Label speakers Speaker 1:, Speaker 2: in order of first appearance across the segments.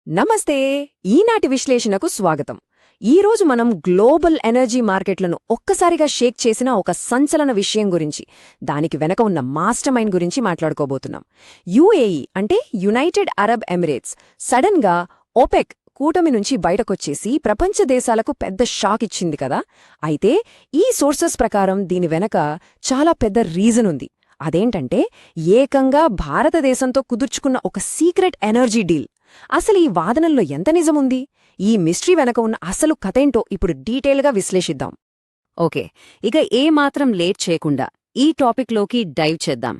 Speaker 1: నమస్తే. ఈనాటి విశ్లేషణకు స్వాగతం. ఈరోజు మనం గ్లోబల్ ఎనర్జీ మార్కెట్లను ఒక్కసారిగా షేక్ చేసిన ఒక సంచలన విషయం గురించి, దానికి వెనక ఉన్న మాస్టర్ మైండ్ గురించి మాట్లాడుకోబోతున్నాం. యుఏఈ అంటే యునైటెడ్ అరబ్ ఎమిరేట్స్ సడన్ గా ఓపెక్ కూటమి నుంచి బయటకొచ్చేసి ప్రపంచ దేశాలకు పెద్ద షాక్ ఇచ్చింది కదా. అయితే ఈ సోర్సెస్ ప్రకారం దీని వెనక చాలా పెద్ద రీజన్ ఉంది. అదేంటంటే ఏకంగా భారతదేశంతో కుదుర్చుకున్న ఒక సీక్రెట్ ఎనర్జీ డీల్. అసలు ఈ వాదనల్లో ఎంత నిజముంది? ఈ మిస్టరీ వెనక ఉన్న అసలు కథేంటో ఇప్పుడు డీటెయిల్గా విశ్లేషిద్దాం.
Speaker 2: ఓకే, ఇక ఏమాత్రం లేట్ చేయకుండా ఈ టాపిక్లోకి డైవ్ చేద్దాం.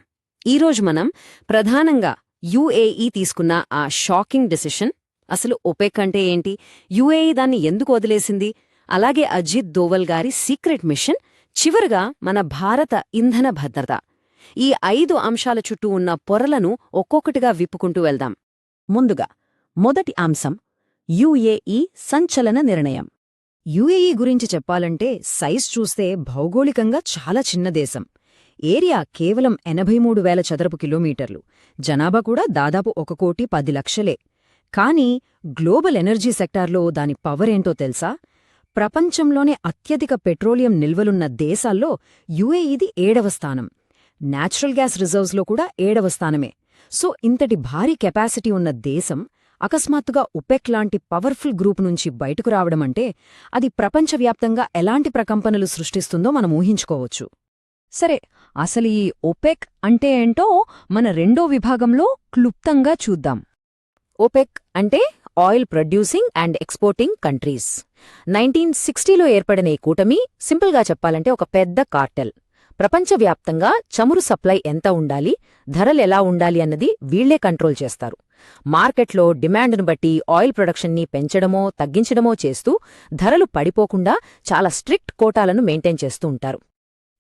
Speaker 2: ఈరోజు మనం ప్రధానంగా యుఏఈ తీసుకున్న ఆ షాకింగ్ డెసిషన్, అసలు ఒపెక్ అంటే ఏంటి, యుఏఈ దాన్ని ఎందుకు వదిలేసింది, అలాగే అజిత్ దోవల్ గారి సీక్రెట్ మిషన్, చివరగా మన భారత ఇంధన భద్రత, ఈ 5 అంశాల చుట్టూ ఉన్న పొరలను ఒక్కొక్కటిగా విప్పుకుంటూ వెళ్దాం.
Speaker 3: ముందుగా మొదటి అంశం యుఏఈ సంచలన నిర్ణయం. యుఏఈ గురించి చెప్పాలంటే సైజ్ చూస్తే భౌగోళికంగా చాలా చిన్న దేశం. ఏరియా కేవలం 83,000 చదరపు కిలోమీటర్లు, జనాభా కూడా దాదాపు 1,10,00,000. కానీ గ్లోబల్ ఎనర్జీ సెక్టార్లో దాని పవరేంటో తెలుసా? ప్రపంచంలోనే అత్యధిక పెట్రోలియం నిల్వలున్న దేశాల్లో యుఏఈది 7వ స్థానం. నేచురల్ గ్యాస్ రిజర్వ్స్లో కూడా 7వ స్థానమే. సో ఇంతటి భారీ కెపాసిటీ ఉన్న దేశం అకస్మాత్తుగా ఒపెక్ లాంటి పవర్ఫుల్ గ్రూప్ నుంచి బయటకు రావడమంటే అది ప్రపంచవ్యాప్తంగా ఎలాంటి ప్రకంపనలు సృష్టిస్తుందో మనం ఊహించుకోవచ్చు. సరే, అసలు ఈ ఒపెక్ అంటే ఏంటో మన రెండో విభాగంలో క్లుప్తంగా చూద్దాం.
Speaker 2: ఓపెక్ అంటే oil producing and exporting countries. 1960లో ఏర్పడిన ఈ కూటమి సింపుల్గా చెప్పాలంటే ఒక పెద్ద కార్టెల్. ప్రపంచవ్యాప్తంగా చమురు సప్లై ఎంత ఉండాలి, ధరలెలా ఉండాలి అన్నది వీళ్లే కంట్రోల్ చేస్తారు. మార్కెట్లో డిమాండ్ను బట్టి ఆయిల్ ప్రొడక్షన్ని పెంచడమో తగ్గించడమో చేస్తూ ధరలు పడిపోకుండా చాలా స్ట్రిక్ట్ కోటాలను మెయింటైన్ చేస్తూ ఉంటారు.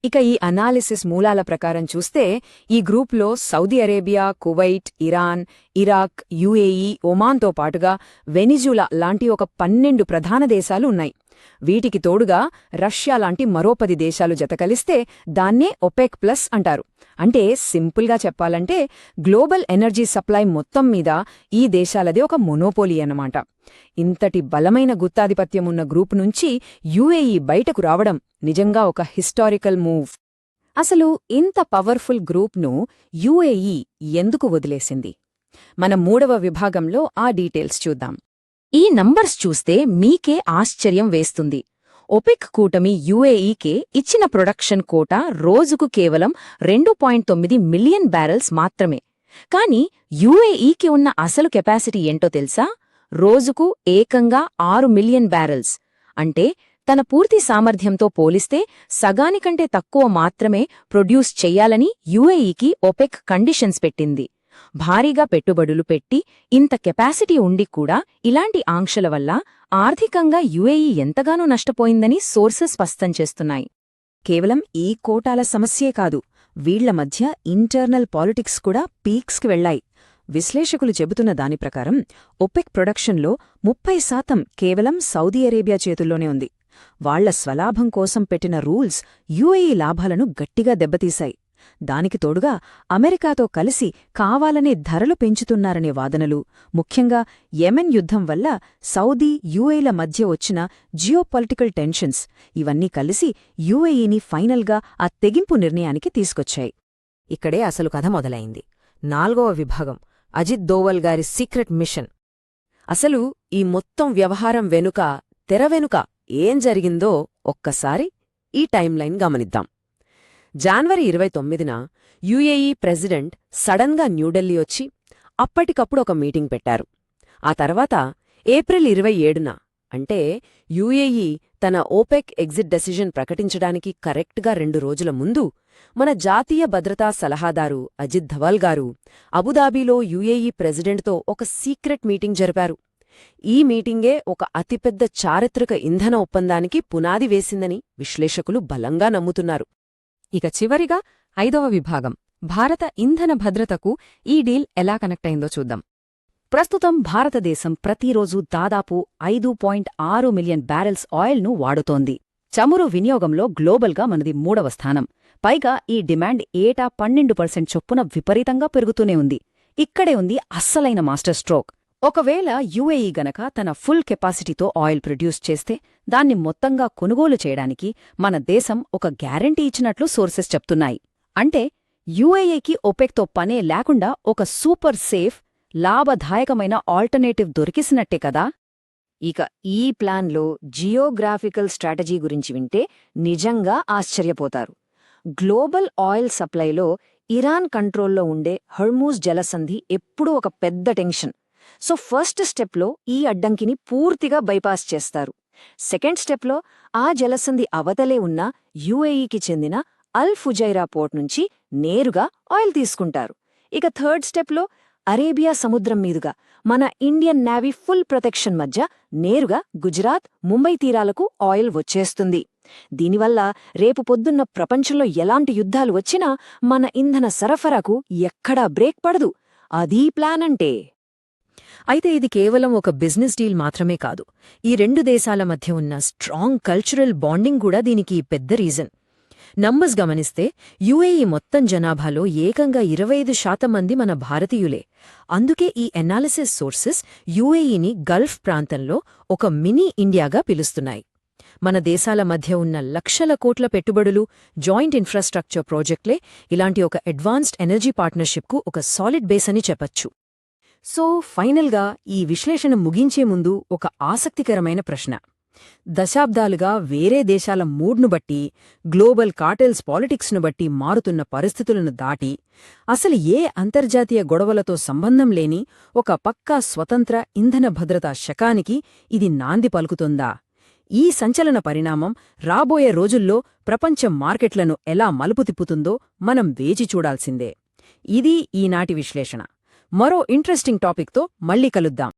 Speaker 1: ఇక ఈ అనాలిసిస్ మూలాల ప్రకారం చూస్తే ఈ గ్రూప్లో Saudi Arabia, Kuwait, Iran, Iraq, UAE, ఒమాన్తో పాటుగా వెనిజులా లాంటి ఒక 12 ప్రధాన దేశాలు ఉన్నాయి. వీటికి తోడుగా రష్యా లాంటి మరో 10 దేశాలు జతకలిస్తే దాన్నే ఒపెక్ ప్లస్ అంటారు. అంటే సింపుల్గా చెప్పాలంటే గ్లోబల్ ఎనర్జీ సప్లై మొత్తం మీద ఈ దేశాలదే ఒక మొనోపోలీ అన్నమాట. ఇంతటి బలమైన గుత్తాధిపత్యమున్న గ్రూప్ నుంచి యుఏఈ బయటకు రావడం నిజంగా ఒక హిస్టారికల్ మూవ్.
Speaker 2: అసలు ఇంత పవర్ఫుల్ గ్రూప్ను యుఏఈ ఎందుకు వదిలేసింది?
Speaker 1: మన 3వ విభాగంలో ఆ డీటెయిల్స్ చూద్దాం.
Speaker 3: ఈ నంబర్స్ చూస్తే మీకే ఆశ్చర్యం వేస్తుంది. ఒపెక్ కూటమి యుఏఈకే ఇచ్చిన ప్రొడక్షన్ కోటా రోజుకు కేవలం 2.9 మిలియన్ బ్యారెల్స్ మాత్రమే. కానీ యుఏఈకి ఉన్న అసలు కెపాసిటీ ఏంటో తెలుసా? రోజుకు ఏకంగా 6 మిలియన్ బ్యారెల్స్. అంటే తన పూర్తి సామర్థ్యంతో పోలిస్తే సగానికంటే తక్కువ మాత్రమే ప్రొడ్యూస్ చెయ్యాలని యుఏఈకి ఒపెక్ కండిషన్స్ పెట్టింది. భారీగా పెట్టుబడులు పెట్టి ఇంత కెపాసిటీ ఉండి కూడా ఇలాంటి ఆంక్షల వల్ల ఆర్థికంగా యుఏఈ ఎంతగానో నష్టపోయిందని సోర్సెస్ స్పష్టం చేస్తున్నాయి.
Speaker 1: కేవలం ఈ కోటాల సమస్యే కాదు, వీళ్ల మధ్య ఇంటర్నల్ పాలిటిక్స్ కూడా పీక్స్కి వెళ్లాయి. విశ్లేషకులు చెబుతున్న దాని ప్రకారం ఒపెక్ ప్రొడక్షన్లో 30% కేవలం సౌదీ అరేబియా చేతుల్లోనే ఉంది. వాళ్ల స్వలాభం కోసం పెట్టిన రూల్స్ యుఏఈ లాభాలను గట్టిగా దెబ్బతీశాయి. దానికి తోడుగా అమెరికాతో కలిసి కావాలనే ధరలు పెంచుతున్నారనే వాదనలు, ముఖ్యంగా యెమెన్ యుద్ధం వల్ల సౌదీ, యుఏఈల మధ్య వచ్చిన జియోపాలిటికల్ టెన్షన్స్, ఇవన్నీ కలిసి యుఏఈని ఫైనల్గా ఆ తెగింపు నిర్ణయానికి తీసుకొచ్చాయి.
Speaker 2: ఇక్కడే అసలు కథ మొదలైంది. 4వ విభాగం అజిత్ దోవల్ గారి సీక్రెట్ మిషన్.
Speaker 1: అసలు ఈ మొత్తం వ్యవహారం వెనుక, తెర వెనుక ఏం జరిగిందో ఒక్కసారి ఈ టైంలైన్ గమనిద్దాం. జనవరి 29న యుఏఈ ప్రెసిడెంట్ సడన్గా న్యూఢిల్లీ వచ్చి అప్పటికప్పుడు ఒక మీటింగ్ పెట్టారు. ఆ తర్వాత ఏప్రిల్ 27న, అంటే యుఏఈ తన ఓపెక్ ఎగ్జిట్ డెసిషన్ ప్రకటించడానికి కరెక్ట్గా 2 రోజుల ముందు, మన జాతీయ భద్రతా సలహాదారు అజిత్ ధవల్ గారు అబుదాబీలో యుఏఈ ప్రెసిడెంట్తో ఒక సీక్రెట్ మీటింగ్ జరిపారు. ఈ మీటింగే ఒక అతిపెద్ద చారిత్రక ఇంధన ఒప్పందానికి పునాది వేసిందని విశ్లేషకులు బలంగా నమ్ముతున్నారు.
Speaker 3: ఇక చివరిగా 5వ విభాగం భారత ఇంధన భద్రతకు ఈ డీల్ ఎలా కనెక్ట్ అయిందో చూద్దాం. ప్రస్తుతం భారతదేశం ప్రతిరోజు దాదాపు 5.6 మిలియన్ బ్యారెల్స్ ఆయిల్ను వాడుతోంది. చమురు వినియోగంలో గ్లోబల్గా మనది 3వ స్థానం. పైగా ఈ డిమాండ్ ఏటా 12% చొప్పున విపరీతంగా పెరుగుతూనే ఉంది. ఇక్కడే ఉంది అస్సలైన మాస్టర్ స్ట్రోక్. ఒకవేళ యుఏఈ గనక తన ఫుల్ కెపాసిటీతో ఆయిల్ ప్రొడ్యూస్ చేస్తే దాన్ని మొత్తంగా కొనుగోలు చేయడానికి మన దేశం ఒక గ్యారంటీ ఇచ్చినట్లు సోర్సెస్ చెప్తున్నాయి. అంటే యుఏఈకి ఒపెక్తో పనే లేకుండా ఒక సూపర్ సేఫ్, లాభదాయకమైన ఆల్టర్నేటివ్ దొరికిసినట్టే కదా. ఇక ఈ ప్లాన్లో జియోగ్రాఫికల్ స్ట్రాటజీ గురించి వింటే నిజంగా ఆశ్చర్యపోతారు. గ్లోబల్ ఆయిల్ సప్లైలో ఇరాన్ కంట్రోల్లో ఉండే హర్మూజ్ జలసంధి ఎప్పుడూ ఒక పెద్ద టెన్షన్. సో ఫస్ట్ స్టెప్లో ఈ అడ్డంకిని పూర్తిగా బైపాస్ చేస్తారు. సెకండ్ స్టెప్లో ఆ జలసంధి అవతలే ఉన్న యుఏఈకి చెందిన అల్ ఫుజైరా పోర్ట్ నుంచి నేరుగా ఆయిల్ తీసుకుంటారు. ఇక థర్డ్ స్టెప్లో అరేబియా సముద్రం మీదుగా మన ఇండియన్ నేవీ ఫుల్ ప్రొటెక్షన్ మధ్య నేరుగా గుజరాత్, ముంబై తీరాలకు ఆయిల్ వచ్చేస్తుంది. దీనివల్ల రేపు పొద్దున్న ప్రపంచంలో ఎలాంటి యుద్ధాలు వచ్చినా మన ఇంధన సరఫరాకు ఎక్కడా బ్రేక్ పడదు. అదీ ప్లాన్ అంటే.
Speaker 2: అయితే ఇది కేవలం ఒక బిజినెస్ డీల్ మాత్రమే కాదు. ఈ రెండు దేశాల మధ్య ఉన్న స్ట్రాంగ్ కల్చరల్ బాండింగ్ కూడా దీనికి పెద్ద రీజన్. నంబర్స్ గమనిస్తే యుఏఈ మొత్తం జనాభాలో ఏకంగా 25% మంది మన భారతీయులే. అందుకే ఈ ఎనాలిసిస్ సోర్సెస్ యుఏఈని గల్ఫ్ ప్రాంతంలో ఒక మినీ ఇండియాగా పిలుస్తున్నాయి. మన దేశాల మధ్య ఉన్న లక్షల కోట్ల పెట్టుబడులు, జాయింట్ ఇన్ఫ్రాస్ట్రక్చర్ ప్రాజెక్టులే ఇలాంటి ఒక అడ్వాన్స్డ్ ఎనర్జీ పార్ట్నర్షిప్కు ఒక సాలిడ్ బేస్ అని చెప్పచ్చు.
Speaker 3: సో ఫైనల్గా ఈ విశ్లేషణ ముగించే ముందు ఒక ఆసక్తికరమైన ప్రశ్న. దశాబ్దాలుగా వేరే దేశాల మూడ్ను బట్టి, గ్లోబల్ కార్టెల్స్ పాలిటిక్స్ను బట్టి మారుతున్న పరిస్థితులను దాటి, అసలు ఏ అంతర్జాతీయ గొడవలతో సంబంధం లేని ఒక పక్కా స్వతంత్ర ఇంధన భద్రతా శకానికి ఇది నాంది పలుకుతుందా? ఈ సంచలన పరిణామం రాబోయే రోజుల్లో ప్రపంచ మార్కెట్లను ఎలా మలుపు తిప్పుతుందో మనం వేచి చూడాల్సిందే. ఇది ఈనాటి విశ్లేషణ. మరో ఇంట్రెస్టింగ్ టాపిక్తో మళ్ళీ కలుద్దాం.